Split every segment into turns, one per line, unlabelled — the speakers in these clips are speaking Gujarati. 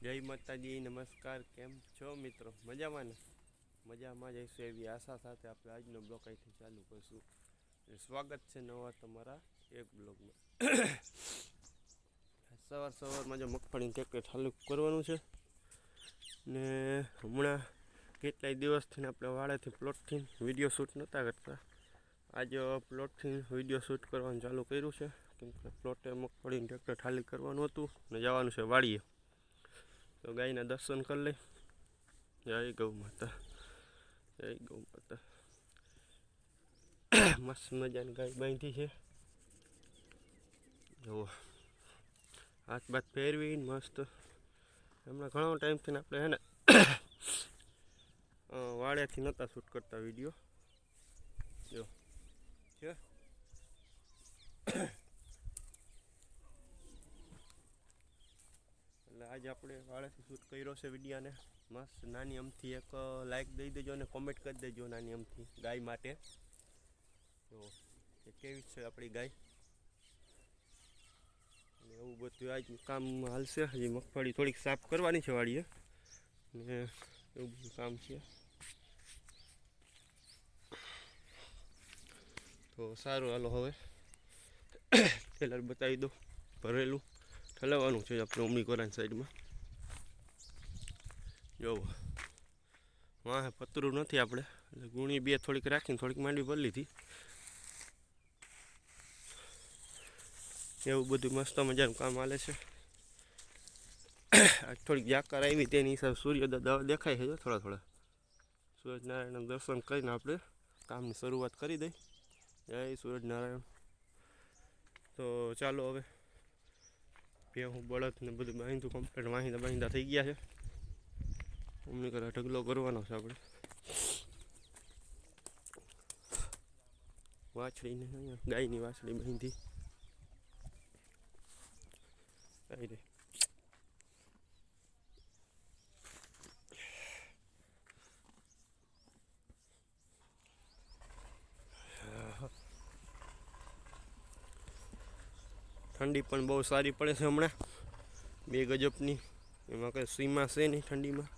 જય માતાજી, નમસ્કાર. કેમ છો મિત્રો? મજામાં ને? મજામાં જઈશું એવી આશા સાથે આપણે આજનો બ્લોગ અહીંથી ચાલુ કરીશું. સ્વાગત છે નવા તમારા એક બ્લોગમાં. સવારમાં જો મગફળીનું ટ્રેક્ટર ચાલુ કરવાનું છે ને હમણાં કેટલાય દિવસથી આપણે વાળેથી પ્લોટથી વિડીયો શૂટ નહોતા કરતા. આજે પ્લોટથી વિડીયો શૂટ કરવાનું ચાલુ કર્યું છે, કેમ કે પ્લોટે મગફળીનું ટ્રેક્ટર ખાલી કરવાનું હતું ને જવાનું છે વાડીએ. તો ગાયના દર્શન કરી લઈ. જય ગૌ માતા, જય ગૌ માતા. મસ્ત મજાની ગાય બાંધી છે. જુઓ, હાથ બાથ ફેરવી મસ્ત. હમણાં ઘણો ટાઈમથી આપણે હે ને વાળેથી નહોતા શૂટ કરતા વિડીયો. જો છે એટલે આજે આપણે વાળેથી શૂટ કર્યો છે વિડીયાને. મસ્ત નાની અમથી એક લાઈક દઈ દેજો અને કોમેન્ટ કરી દેજો નાની અમથી ગાય માટે. તો એ કેવી છે આપણી ગાય અને એવું બધું આજ કામ હાલશે. હજી મગફળી થોડીક સાફ કરવાની છે વાડીએ ને એવું બધું કામ છે. તો સારું, હાલો હવે ટેલર બતાવી દો. ભરેલું ઠલવવાનું છે આપણે ઉમરી કોરાની સાઈડમાં. જોવો, વાહ પતરું નથી આપણે એટલે ગુણી બે થોડીક રાખીને થોડીક માંડવી ભરી લીધી. એવું બધું મસ્ત મજાનું કામ હાલે છે. આજ થોડીક જાકાર આવી તેની હિસાબે સૂર્યોદય દેખાય છે થોડા થોડા. સૂરજનારાયણના દર્શન કરીને આપણે કામની શરૂઆત કરી દઈ. જય સૂરજનારાયણ. તો ચાલો હવે ભેહું બળદ ને બધું બાંધ્યું કમ્પ્લીટ બાંધા થઈ ગયા છે. અમને કરે ઢગલો કરવાનો છે આપણે. વાછડીને અહીંયા ગાયની વાછડી બાંધી આવી રહી. ઠંડી પણ બહુ સારી પડે છે હમણાં, 2 ગજબની. એમાં કંઈ સીમા છે નહીં ઠંડીમાં.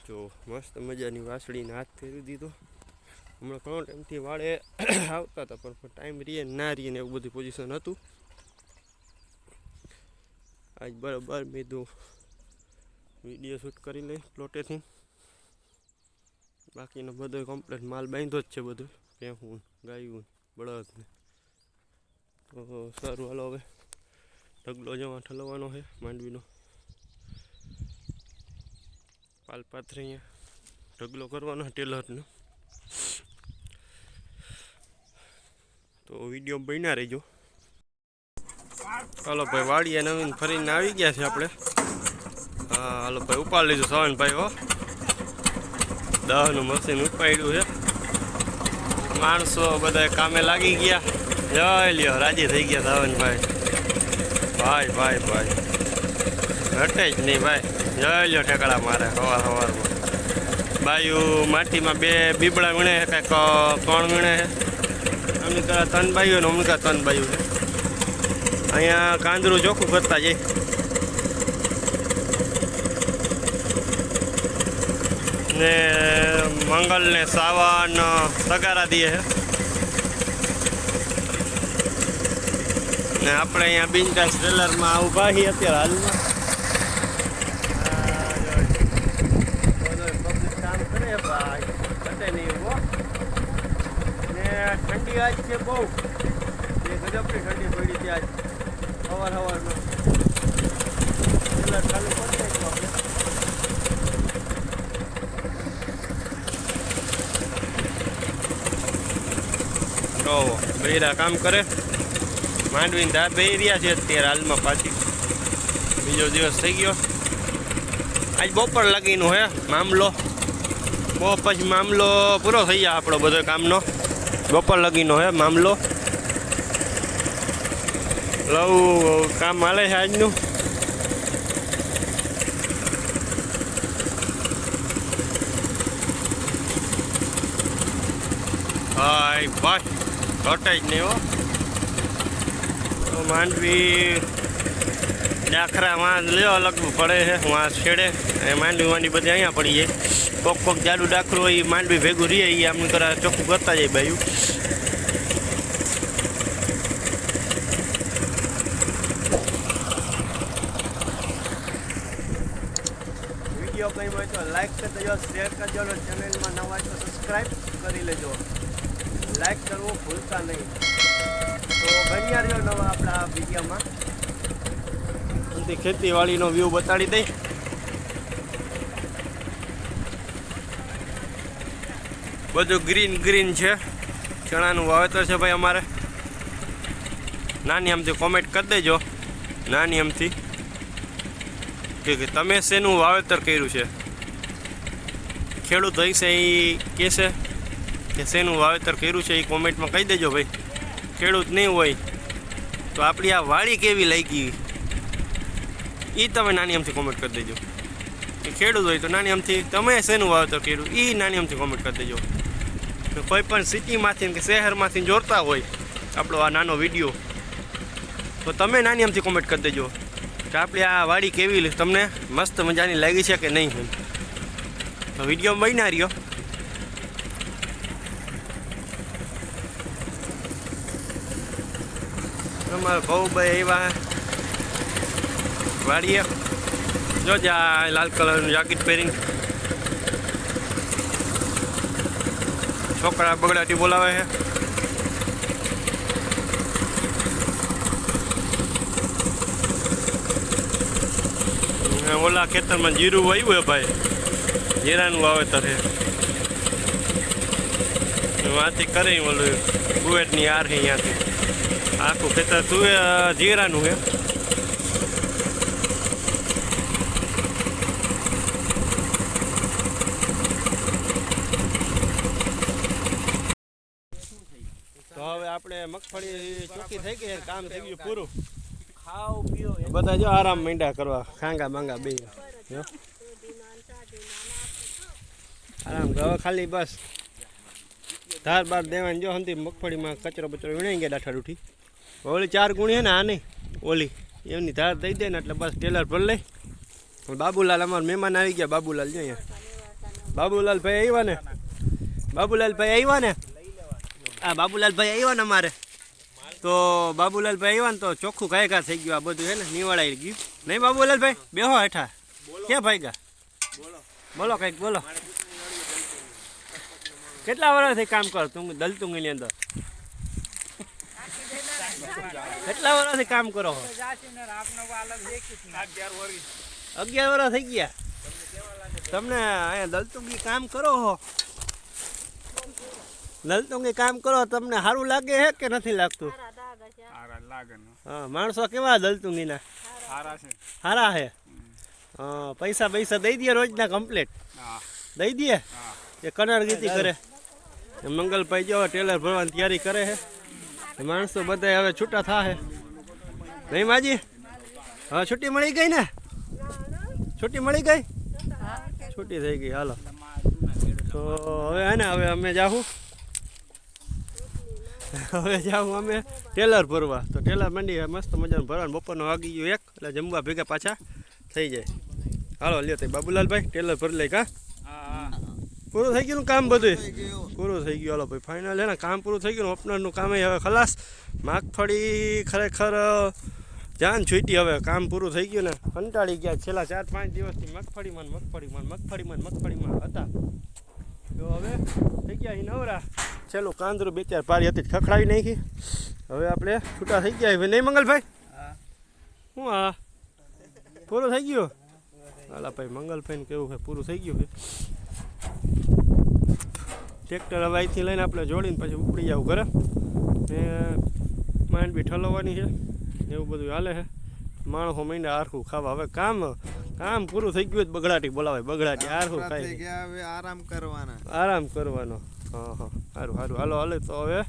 જો મસ્ત મજાની વાસળીને હાથ ફેરવી દીધો. હમણાં ઘણો ટાઈમથી વાળે આવતા હતા પણ ટાઈમ રીએ ના રીએ ને એવું બધું પોઝિશન હતું. આજ બરાબર મેં વિડીયો શૂટ કરી લઈ પ્લોટેથી. બાકીનો બધો કમ્પ્લીટ માલ બાંધ્યો જ છે, બધું ભેહું ગાયું બળદ ને. તો સારું, હાલો હવે ઢગલો જવા ઠલવવાનો છે માંડવીનો. પાલપાથરે અહીંયા ઢગલો કરવાનો ટેલરનો. તો વિડીયો બન્યા રહેજો. હાલો ભાઈ, વાડીએ નવીન ફરીને આવી ગયા છે આપણે. હા હાલો ભાઈ, ઉપાડી લીધું સવનભાઈ. હો, 10નું મશીન ઉપાડ્યું છે. માણસો બધા કામે લાગી ગયા. જય લ્યો, રાજી થઈ ગયા સાવનભાઈ. ભાઈ ભાઈ ભાઈ હટે જ નહીં ભાઈ. જય લ્યો ઠેકડા મારે સવારમાં. બાયું માટીમાં 2 બીબડા વીણે છે, કાંઈક કોણ વીણે છે. અમને કરા 3 બાયું ને અમને કરા 3 બાયું છે. અહીંયા કાંદરું ચોખ્ખું કરતા જઈ. ને મંગલ ને સાવન તગારા દે છે ને આપણે અહીંયા બિનકાસ ટ્રેલરમાં ઊભા છીએ અત્યારે હાલમાં. કામ કરે ભાઈ, ઘટે નહીં હો. ને ઠંડી આજ છે બહુ, 2 ગજબની ઠંડી પડી છે આજ સવારમાં. ટ્રેલર ચાલુ કરી નાખ્યું આપણે. બૈરા કામ કરે. માંડવીને ધાર બે રહ્યા છે અત્યારે હાલમાં. પાછી બીજો દિવસ થઈ ગયો. આજ બપોર લગીનું હે મામલો. બહુ પછી મામલો પૂરો થઈ જાય આપણો બધો કામનો. બપોર લગીનો હે મામલો. લવ કામ હાલે છે આજનું. ભાઈ ભાઈ ઘટે જ નહીં હો. તો માંડવી ડાખરામાં લેવા લગવું પડે છે. હું આ છેડે માંડવી બધી અહીંયા પડી જાય. કોક જાડુ ડાખરું હોય એ માંડવી ભેગું રહીએ એ આમ કરા ચોખ્ખું કરતા જાય બાજુ. વિડીયો કંઈ હોય તો લાઈક કરી દેજો, શેર કરજો, ચેનલમાં નવા હોય તો સબસ્ક્રાઈબ કરી લેજો. લાઈક કરવું ભૂલતા નહીં. તો બન્યા રહ્યો નવા આપણા વિડીયોમાં. ખેતીવાડીનો વ્યૂ બતાડી દઈ. બધું ગ્રીન ગ્રીન છે. ચણાનું વાવેતર છે ભાઈ અમારે. નાની આમથી કોમેન્ટ કરી દેજો, નાની આમથી કે તમે શેનું વાવેતર કર્યું છે. ખેડૂત હશે એ કહેશે કે શેનું વાવેતર કર્યું છે, એ કોમેન્ટમાં કહી દેજો ભાઈ. ખેડૂત નહીં હોય તો આપણી આ વાડી કેવી લાગી એ તમે નાની આમથી કોમેન્ટ કરી દેજો. ખેડૂત હોય તો નાની આમથી તમે શેનું વાવેતર કર્યું એ નાની આમથી કોમેન્ટ કરી દેજો. કોઈ પણ સિટીમાંથી કે શહેરમાંથી જોડતા હોય આપણો આ નાનો વિડીયો તો તમે નાની આમથી કોમેન્ટ કરી દેજો કે આપણી આ વાડી કેવી તમને મસ્ત મજાની લાગી છે કે નહીં. તો વિડીયો બન્યા રહ્યો. અમારા ભાઉભાઈ આવ્યા વાડીએ. જો જા લાલ કલરનું જાકેટ પહેરીને છોકરા બગડાટી બોલાવે છે. ઓલા ખેતરમાં જીરું વાવ્યું હે ભાઈ, જીરાનું વાવેતર છે. વાંથી કરી ઓલું કુવેટની આર છે અહીંયાથી આખું ખેતર જીરાનું છે. તો હવે આપણે મગફળી ચોખ્ખી થઈ ગઈ, કામ થઈ ગયું પૂરું. ખાવ પીઓ બધા જો આરામ માંડ્યા કરવા, ખાંગા માંગા બે આરામ. હવે ખાલી બસ ધાર બાર દેવાની. જો હંતી મગફળીમાં કચરો બચરો વીણાઈ ગયા ડાઠા ડૂઠી. ઓલી 4 ગુણી છે ને આ નહીં ઓલી એમની ધાર દઈ દે ને એટલે બસ ટેલર ભર લઈ. બાબુલાલ અમારા મહેમાન આવી ગયા. બાબુલાલ જો અહીંયા બાબુલાલ ભાઈ આવ્યા ને, બાબુલાલ ભાઈ આવ્યા ને, આ બાબુલાલ ભાઈ આવ્યા ને અમારે. તો બાબુલાલ ભાઈ આવ્યા ને તો ચોખ્ખું ગાયગા થઈ ગયું. આ બધું છે ને નિવાડાઈ ગયું નહીં. બાબુલાલ ભાઈ બેહો હેઠા. ક્યાં ભાઈગા બોલો કંઈક બોલો. કેટલા વર્ષથી કામ કરો તું દલતુંગીની અંદર? કેટલા વર્ષથી કામ કરો? 11 વર્ષ થઈ ગયા તમને અહીંયા દલતુંગી કામ કરો હો. દલતુંગી કામ કરો તમને સારું લાગે છે કે નથી લાગતું? હા, માણસો કેવા દલતુંગીના? સારા છે. હા, પૈસા દઈ દે રોજના કમ્પ્લીટ દઈ દે. એ કનર ગીતી કરે. મંગલભાઈ જો ટેલર ભરવાની તૈયારી કરે છે. માણસો બધા હવે છૂટા થાય નહીં માજી? હા, છૂટી મળી ગઈ ને? છૂટી મળી ગઈ? છૂટી થઈ ગઈ. હાલો તો હવે હે ને હવે અમે જાઉં અમે ટેલર ભરવા. તો ટેલર મંડી મસ્ત મજાનું ભરવાનું. બપોરનો વાગી ગયો 1 એટલે જમવા ભેગા પાછા થઈ જાય. હાલો લ્યો તો બાબુલાલભાઈ ટેલર ભરી લઈ. કા પૂરું થઈ ગયું કામ? બધું પૂરું થઈ ગયું. હાલો ભાઈ ફાઇનલ હે ને કામ પૂરું થઈ ગયું. ઓપનરનું કામ હવે ખલાસ. મગફળી ખરેખર જાન છૂટી. હવે કામ પૂરું થઈ ગયું ને કંટાળી ગયા. છેલ્લા 4-5 દિવસથી મગફળીમાં હતા. તો હવે થઈ ગયા નવરા. છેલ્લું કાંદરું 2-4 પારી હતી ખખડાવી નાખી. હવે આપણે છૂટા થઈ ગયા હવે નહીં મંગલભાઈ? શું હા પૂરું થઈ ગયું? હાલા ભાઈ મંગલભાઈને કેવું છે પૂરું થઈ ગયું છે. ટ્રેક્ટર હવે અહીંથી લઈને આપણે જોડીને પછી ઉપડી જવું ઘરે. ને માંડવી ઠલવવાની છે એવું બધું હાલે છે. માણસો મહિના આરખું ખાવા. હવે કામ પૂરું થઈ ગયું. બગડાટી બોલાવે બગડાટી આરખું ખાઈ આરામ કરવાનો. હા સારું હાલો હાલે. તો હવે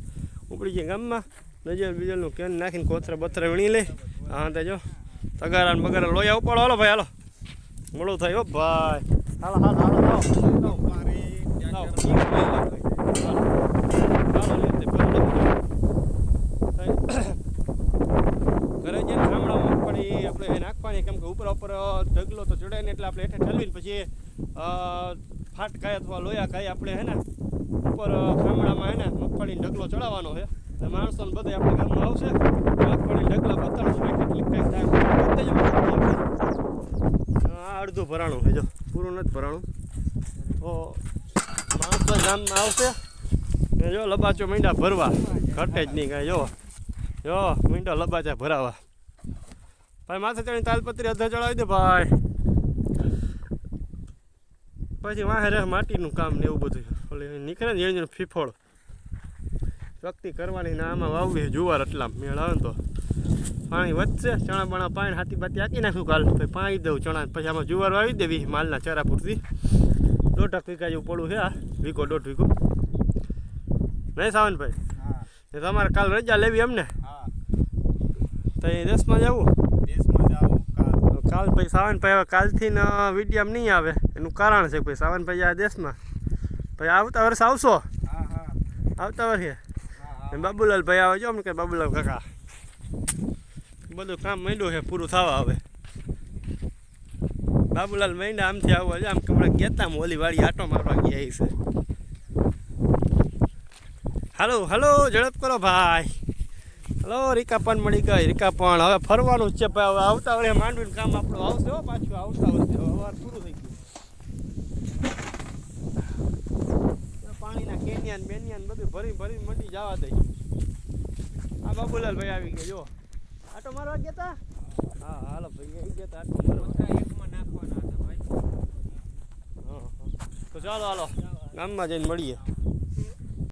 ઉપડી જાય ગામમાં. નજર બીજલનું કેન નાખીને કોથરા બથરા વીણી લે. હા તે જો તગારા ને બગારા લોયા ઉપાડો. હાલો ભાઈ હાલો મોડું થાય હો ભાઈ. હાલો ઉપર ઢગલો તો ચડાય ને એટલે આપણે હેઠે ઠલવીને પછી ફાટકાય અથવા લોયા કાંઈ આપણે હે ને ઉપર ગામડામાં હે ને મગફળીનો ઢગલો ચડાવવાનો છે એટલે માણસોને બધે આપણે ગામમાં આવશે મગફળી ઢગલા બતાડશું કેટલીક કંઈક થાય આ અડધું ભરાણું છે જો પૂરું નથી ભરાણું તો માણસો ગામમાં આવશે ને જો લબાચો મીંડા ભરવા ઘટે જ નહીં કાંઈ જો મીંડા લબાચા ભરાવા ભાઈ માથે ચડી તાલપત્રી અધા ચડાવી દે ભાઈ પછી વાહે રહે માટીનું કામ ને એવું બધું ઓલી નીકળે ને એની ફીફોળ વ્યક્તિ કરવાની ને આમાં વાવવી જુવાર એટલા મેળ આવે ને તો પાણી વધશે ચણા બણા પાણી હાથી બાતી હાકી નાખું કાલ પછી પાણી દઉં ચણા પછી આમાં જુવાર વાવી દેવી માલના ચારા પૂરતી 1.5 વીઘા જેવું પડું છે આ વીઘો 1.5 વીઘો નહીં સાવનભાઈ તમારે કાલ રજા લેવી એમને તો એ દેશમાં જવું કાલ ભાઈ સાવનભાઈ હવે કાલથી વિડીયામ નહીં આવે એનું કારણ છે ભાઈ સાવનભાઈ આ દેશમાં ભાઈ આવતા વર્ષે આવશો આવતા વર્ષે બાબુલાલ ભાઈ આવે જો અમને કે બાબુલાલ કાકા બધું કામ માંડ્યું છે પૂરું થવા આવે બાબુલાલ માંડ્યા આમથી આવવા આમ કે હમણાં કહેતા ઓલી વાળી આટો મારવા ગયા છે હાલો હાલો ઝડપ કરો ભાઈ હલો રીકા પણ મળી ગઈ રીકા પણ હવે ફરવાનું જ છે ભાઈ હવે આવતા વર્ષે માંડવીનું કામ આપણું આવશે હો પાછું આવતા વર્ષે હવે પૂરું થઈ ગયું પાણીના કેનિયાન બેનિયાન બધું ભરી મંડી જવા દઈ આ બાબુલાલ ભાઈ આવી ગયા જો આટો મારવા ગયા તા હા હાલો ભાઈ એ ગયા તા આટો મારવા એકમાં નાખવાના હતા ભાઈ તો ચાલો હાલો ગામમાં જઈને મળીએ